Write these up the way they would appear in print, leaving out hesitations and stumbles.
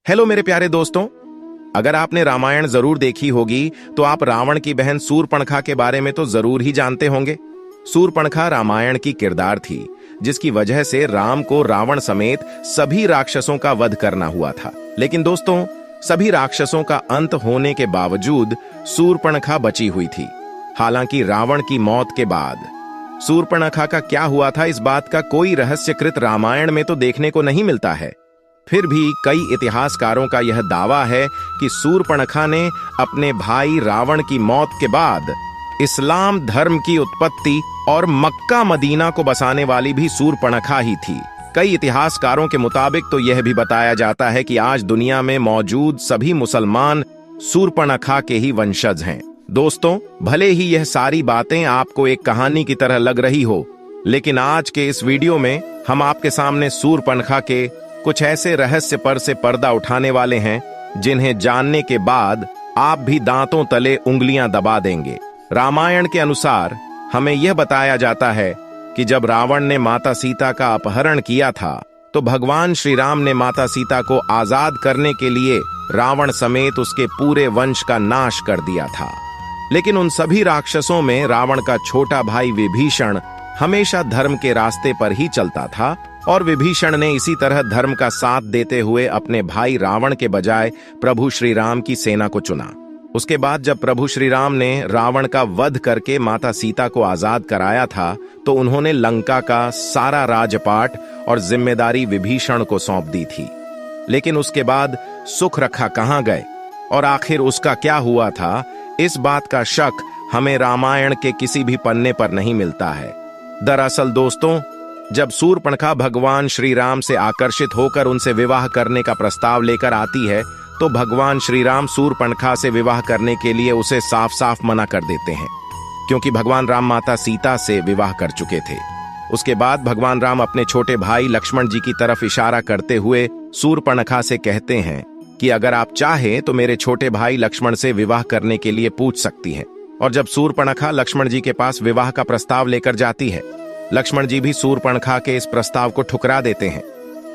Hello मेरे प्यारे दोस्तों। अगर आपने रामायण जरूर देखी होगी तो आप रावण की बहन शूर्पणखा के बारे में तो जरूर ही जानते होंगे। शूर्पणखा रामायण की किरदार थी जिसकी वजह से राम को रावण समेत सभी राक्षसों का वध करना हुआ था। लेकिन दोस्तों, सभी राक्षसों का अंत होने के बावजूद शूर्पणखा बची हुई थी। हालांकि रावण की मौत के बाद शूर्पणखा का क्या हुआ था, इस बात का कोई रहस्यकृत रामायण में तो देखने को नहीं मिलता है। फिर भी कई इतिहासकारों का यह दावा है कि शूर्पणखा ने अपने भाई रावण की मौत के बाद इस्लाम धर्म की उत्पत्ति और मक्का मदीना को बसाने वाली भी शूर्पणखा ही थी। कई इतिहासकारों के मुताबिक तो यह भी बताया जाता है कि आज दुनिया में मौजूद सभी मुसलमान शूर्पणखा के ही वंशज हैं। दोस्तों, भले ही यह सारी बातें आपको एक कहानी की तरह लग रही हो, लेकिन आज के इस वीडियो में हम आपके सामने शूर्पणखा के कुछ ऐसे रहस्य पर से पर्दा उठाने वाले हैं जिन्हें जानने के बाद आप भी दांतों तले उंगलियां दबा देंगे। रामायण के अनुसार हमें यह बताया जाता है कि जब रावण ने माता सीता का अपहरण किया था तो भगवान श्री राम ने माता सीता को आजाद करने के लिए रावण समेत उसके पूरे वंश का नाश कर दिया था। लेकिन उन सभी राक्षसों में रावण का छोटा भाई विभीषण हमेशा धर्म के रास्ते पर ही चलता था और विभीषण ने इसी तरह धर्म का साथ देते हुए अपने भाई रावण के बजाय प्रभु श्री राम की सेना को चुना। उसके बाद जब प्रभु श्री राम ने रावण का वध करके माता सीता को आजाद कराया था तो उन्होंने लंका का सारा राजपाट और जिम्मेदारी विभीषण को सौंप दी थी। लेकिन उसके बाद सुख रखा कहां गए और आखिर उसका क्या हुआ था, इस बात का शक हमें रामायण के किसी भी पन्ने पर नहीं मिलता है। दरअसल दोस्तों, जब शूर्पणखा भगवान श्री राम से आकर्षित होकर उनसे विवाह करने का प्रस्ताव लेकर आती है तो भगवान श्री राम शूर्पणखा से विवाह करने के लिए उसे साफ साफ मना कर देते हैं, क्योंकि भगवान राम माता सीता से विवाह कर चुके थे। उसके बाद भगवान राम अपने छोटे भाई लक्ष्मण जी की तरफ इशारा करते हुए शूर्पणखा से कहते हैं कि अगर आप चाहें तो मेरे छोटे भाई लक्ष्मण से विवाह करने के लिए पूछ सकती हैं। और जब शूर्पणखा लक्ष्मण जी के पास विवाह का प्रस्ताव लेकर जाती है, लक्ष्मण जी भी शूर्पणखा के इस प्रस्ताव को ठुकरा देते हैं।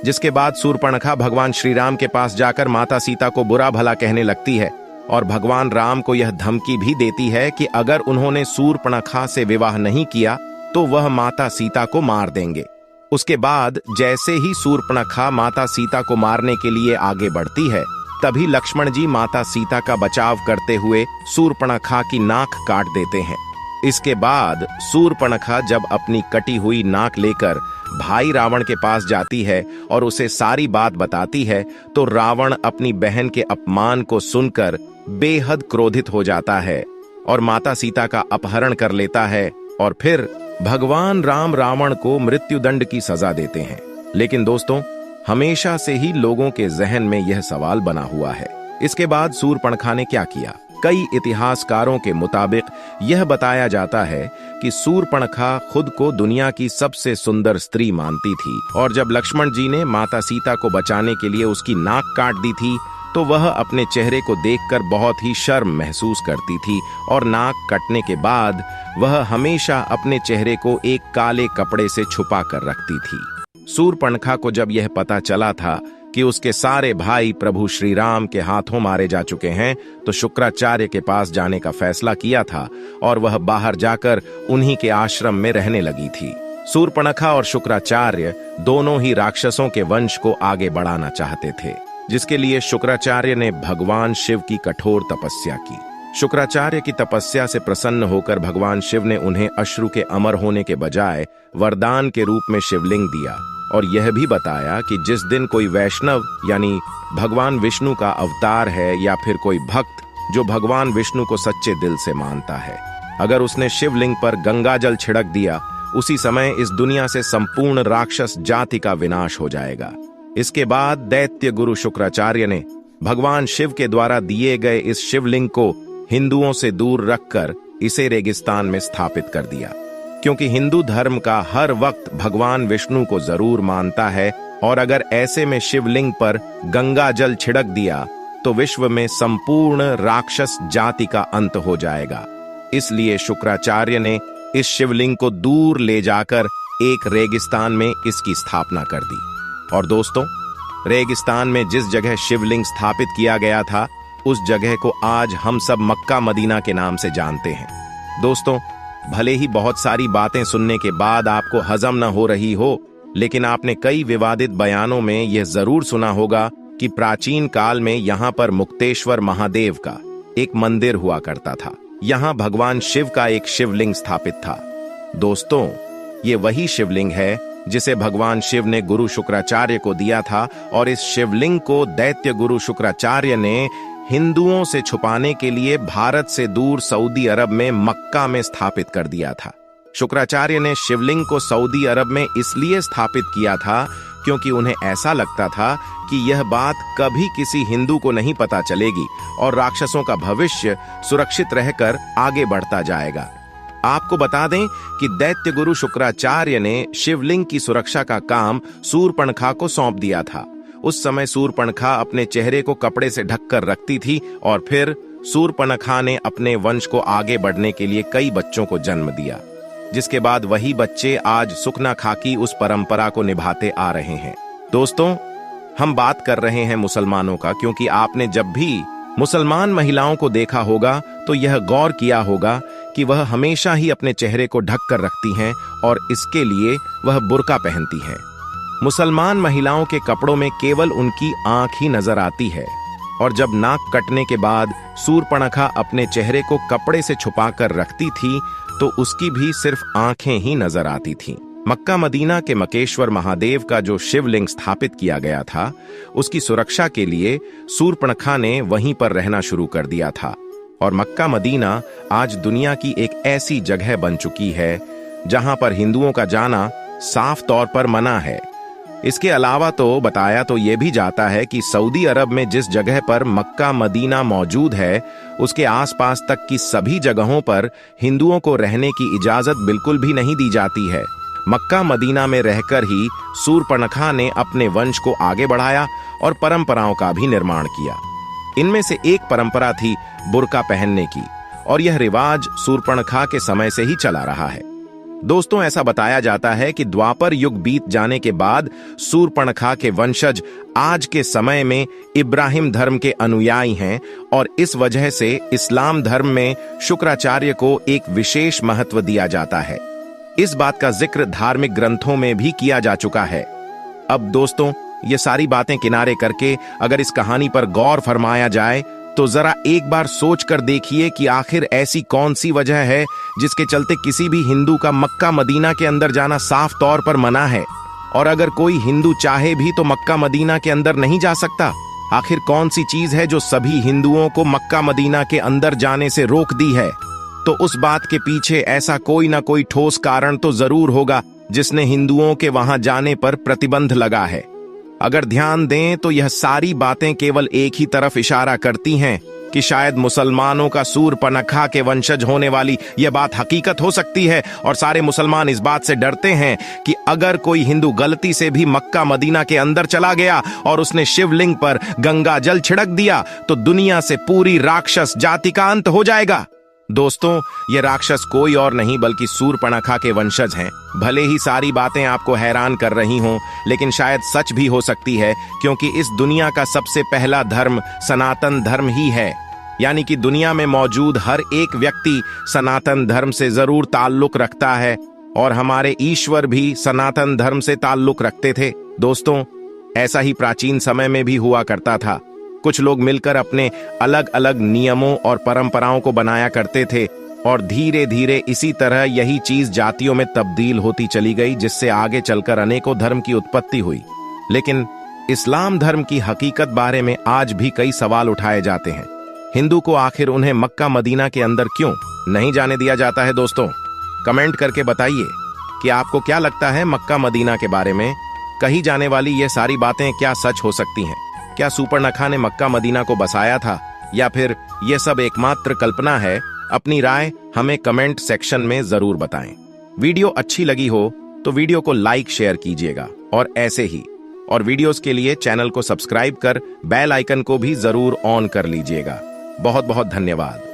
जिसके बाद शूर्पणखा भगवान श्री राम के पास जाकर माता सीता को बुरा भला कहने लगती है और भगवान राम को यह धमकी भी देती है कि अगर उन्होंने शूर्पणखा से विवाह नहीं किया तो वह माता सीता को मार देंगे। उसके बाद जैसे ही शूर्पणखा माता सीता को मारने के लिए आगे बढ़ती है, तभी लक्ष्मण जी माता सीता का बचाव करते हुए शूर्पणखा की नाक काट देते हैं। इसके बाद शूर्पणखा जब अपनी कटी हुई नाक लेकर भाई रावण के पास जाती है और उसे सारी बात बताती है तो रावण अपनी बहन के अपमान को सुनकर बेहद क्रोधित हो जाता है और माता सीता का अपहरण कर लेता है और फिर भगवान राम रावण को मृत्युदंड की सजा देते हैं। लेकिन दोस्तों, हमेशा से ही लोगों के जहन में यह सवाल बना हुआ है, इसके बाद शूर्पणखा ने क्या किया। कई इतिहासकारों के मुताबिक यह बताया जाता है कि शूर्पणखा खुद को दुनिया की सबसे सुंदर स्त्री मानती थी और जब लक्ष्मण जी ने माता सीता को बचाने के लिए उसकी नाक काट दी थी तो वह अपने चेहरे को देखकर बहुत ही शर्म महसूस करती थी और नाक कटने के बाद वह हमेशा अपने चेहरे को एक काले कपड़े से छुपा कर रखती थी। शूर्पणखा को जब यह पता चला था कि उसके सारे भाई प्रभु श्री राम के हाथों मारे जा चुके हैं तो शुक्राचार्य के पास जाने का फैसला किया था और वह बाहर जाकर उन्हीं के आश्रम में रहने लगी थी। शूर्पणखा और शुक्राचार्य दोनों ही राक्षसों के वंश को आगे बढ़ाना चाहते थे, जिसके लिए शुक्राचार्य ने भगवान शिव की कठोर तपस्या की। शुक्राचार्य की तपस्या से प्रसन्न होकर भगवान शिव ने उन्हें अश्रु के अमर होने के बजाय वरदान के रूप में शिवलिंग दिया और यह भी बताया कि जिस दिन कोई वैष्णव यानी भगवान विष्णु का अवतार है या फिर कोई भक्त जो भगवान विष्णु को सच्चे दिल से मानता है, अगर उसने शिवलिंग पर गंगा जल छिड़क दिया, उसी समय इस दुनिया से संपूर्ण राक्षस जाति का विनाश हो जाएगा। इसके बाद दैत्य गुरु शुक्राचार्य ने भगवान शिव के द्वारा दिए गए इस शिवलिंग को हिंदुओं से दूर रखकर इसे रेगिस्तान में स्थापित कर दिया, क्योंकि हिंदू धर्म का हर वक्त भगवान विष्णु को जरूर मानता है और अगर ऐसे में शिवलिंग पर गंगा जल छिड़क दिया तो विश्व में संपूर्ण राक्षस जाति का अंत हो जाएगा। इसलिए शुक्राचार्य ने इस शिवलिंग को दूर ले जाकर एक रेगिस्तान में इसकी स्थापना कर दी। और दोस्तों, रेगिस्तान में जिस जगह शिवलिंग स्थापित किया गया था, उस जगह को आज हम सब मक्का मदीना के नाम से जानते हैं। दोस्तों, भले ही बहुत सारी बातें सुनने के बाद आपको हजम न हो रही हो, लेकिन आपने कई विवादित बयानों में यह जरूर सुना होगा कि प्राचीन काल में यहाँ पर मुक्तेश्वर महादेव का एक मंदिर हुआ करता था। यहाँ भगवान शिव का एक शिवलिंग स्थापित था। दोस्तों, ये वही शिवलिंग है जिसे भगवान शिव ने गुरु शुक्राचार्य को दिया था, और इस शिवलिंग को दैत्य गुरु शुक्राचार्य ने हिंदुओं से छुपाने के लिए भारत से दूर सऊदी अरब में मक्का में स्थापित कर दिया था। शुक्राचार्य ने शिवलिंग को सऊदी अरब में इसलिए स्थापित किया था क्योंकि उन्हें ऐसा लगता था कि यह बात कभी किसी हिंदू को नहीं पता चलेगी और राक्षसों का भविष्य सुरक्षित रहकर आगे बढ़ता जाएगा। आपको बता दें कि दैत्य गुरु शुक्राचार्य ने शिवलिंग की सुरक्षा का काम सूर्पणखा को सौंप दिया था। उस समय सूर्पणखा अपने चेहरे को कपड़े से ढककर रखती थी और फिर सूर्पणखा ने अपने वंश को आगे बढ़ने के लिए कई बच्चों को जन्म दिया, जिसके बाद वही बच्चे आज सुखना खाकी उस परंपरा को निभाते आ रहे हैं। दोस्तों, हम बात कर रहे हैं मुसलमानों का, क्योंकि आपने जब भी मुसलमान महिलाओं को देखा होगा तो यह गौर किया होगा कि वह हमेशा ही अपने चेहरे को ढक कर रखती हैं और इसके लिए वह बुर्का पहनती हैं। मुसलमान महिलाओं के कपड़ों में केवल उनकी आंख ही नजर आती है, और जब नाक कटने के बाद सूर्पणखा अपने चेहरे को कपड़े से छुपाकर रखती थी तो उसकी भी सिर्फ आंखें ही नजर आती थीं। मक्का मदीना के मकेश्वर महादेव का जो शिवलिंग स्थापित किया गया था, उसकी सुरक्षा के लिए सूर्पणखा ने वहीं पर रहना शुरू कर दिया था, और मक्का मदीना आज दुनिया की एक ऐसी जगह बन चुकी है जहां पर हिंदुओं का जाना साफ तौर पर मना है। इसके अलावा तो बताया तो ये भी जाता है कि सऊदी अरब में जिस जगह पर मक्का मदीना मौजूद है, उसके आसपास तक की सभी जगहों पर हिंदुओं को रहने की इजाजत बिल्कुल भी नहीं दी जाती है। मक्का मदीना में रहकर ही सूर्पणखा ने अपने वंश को आगे बढ़ाया और परंपराओं का भी निर्माण किया। इनमें से एक परंपरा थी बुर्का पहनने की, और यह रिवाज सूर्पणखा के समय से ही चला रहा है। दोस्तों, ऐसा बताया जाता है कि द्वापर युग बीत जाने के बाद सूर्पणखा के वंशज आज के समय में इब्राहिम धर्म के अनुयायी हैं, और इस वजह से इस्लाम धर्म में शुक्राचार्य को एक विशेष महत्व दिया जाता है। इस बात का जिक्र धार्मिक ग्रंथों में भी किया जा चुका है। अब दोस्तों, ये सारी बातें किनारे करके अगर इस कहानी पर गौर फरमाया जाए तो जरा एक बार सोच कर देखिए कि आखिर ऐसी कौन सी वजह है जिसके चलते किसी भी हिंदू का मक्का मदीना के अंदर जाना साफ तौर पर मना है, और अगर कोई हिंदू चाहे भी तो मक्का मदीना के अंदर नहीं जा सकता। आखिर कौन सी चीज है जो सभी हिंदुओं को मक्का मदीना के अंदर जाने से रोक दी है? तो उस बात के पीछे ऐसा कोई ना कोई ठोस कारण तो जरूर होगा जिसने हिंदुओं के वहां जाने पर प्रतिबंध लगा है। अगर ध्यान दें तो यह सारी बातें केवल एक ही तरफ इशारा करती हैं कि शायद मुसलमानों का सूर्पणखा के वंशज होने वाली यह बात हकीकत हो सकती है, और सारे मुसलमान इस बात से डरते हैं कि अगर कोई हिंदू गलती से भी मक्का मदीना के अंदर चला गया और उसने शिवलिंग पर गंगा जल छिड़क दिया तो दुनिया से पूरी राक्षस जाति का अंत हो जाएगा। दोस्तों, ये राक्षस कोई और नहीं बल्कि सूर्पणखा के वंशज हैं। भले ही सारी बातें आपको हैरान कर रही हों, लेकिन शायद सच भी हो सकती है, क्योंकि इस दुनिया का सबसे पहला धर्म सनातन धर्म ही है। यानी कि दुनिया में मौजूद हर एक व्यक्ति सनातन धर्म से जरूर ताल्लुक रखता है, और हमारे ईश्वर भी सनातन धर्म से ताल्लुक रखते थे। दोस्तों, ऐसा ही प्राचीन समय में भी हुआ करता था। कुछ लोग मिलकर अपने अलग अलग नियमों और परंपराओं को बनाया करते थे, और धीरे धीरे इसी तरह यही चीज जातियों में तब्दील होती चली गई, जिससे आगे चलकर अनेकों धर्म की उत्पत्ति हुई। लेकिन इस्लाम धर्म की हकीकत बारे में आज भी कई सवाल उठाए जाते हैं। हिंदू को आखिर उन्हें मक्का मदीना के अंदर क्यों नहीं जाने दिया जाता है? दोस्तों, कमेंट करके बताइए कि आपको क्या लगता है मक्का मदीना के बारे में। कही जाने वाली ये सारी बातें क्या सच हो सकती हैं? क्या सूर्पणखा ने मक्का मदीना को बसाया था, या फिर यह सब एकमात्र कल्पना है? अपनी राय हमें कमेंट सेक्शन में जरूर बताएं। वीडियो अच्छी लगी हो तो वीडियो को लाइक शेयर कीजिएगा, और ऐसे ही और वीडियोस के लिए चैनल को सब्सक्राइब कर बेल आइकन को भी जरूर ऑन कर लीजिएगा। बहुत बहुत धन्यवाद।